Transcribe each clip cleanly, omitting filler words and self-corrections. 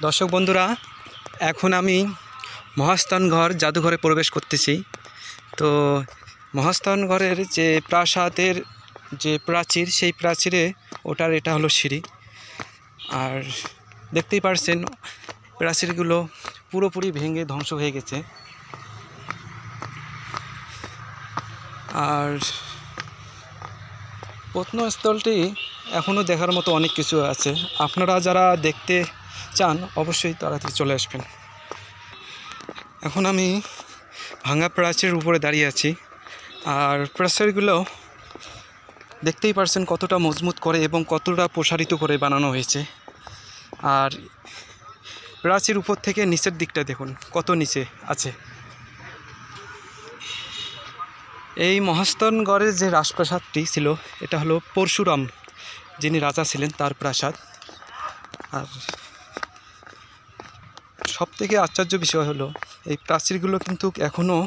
দর্শক বন্ধুরা, এখন আমি মহাস্থানগড় জাদুঘরে প্রবেশ করতেছি। তো মহাস্থানগড়ের যে প্রাসাদের যে প্রাচীর, সেই প্রাচীরে এটা হলো সিঁড়ি। আর দেখতেই পারছেন প্রাচীরগুলো পুরোপুরি ভেঙে ধ্বংস হয়ে গেছে। আর প্রত্নস্থলটি এখনও দেখার মতো অনেক কিছু আছে। আপনারা যারা দেখতে চান অবশ্যই তাড়াতাড়ি চলে আসবেন। এখন আমি ভাঙা প্রাচীরের উপরে দাঁড়িয়ে আছি। আর প্রাচীরগুলো দেখতেই পারছেন কতটা মজবুত করে এবং কতটা প্রসারিত করে বানানো হয়েছে। আর প্রাচীর উপর থেকে নিচের দিকটা দেখুন কত নিচে আছে। এই মহাস্থানগড়ের যে রাজপ্রাসাদটি ছিল, এটা হলো পরশুরাম যিনি রাজা ছিলেন তার প্রাসাদ। আর সবথেকে আশ্চর্য বিষয় হলো এই প্রাচীরগুলো কিন্তু এখনও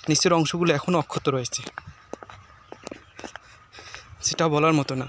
নিচের অংশগুলো এখনও অক্ষত রয়েছে, সেটা বলার মতো না।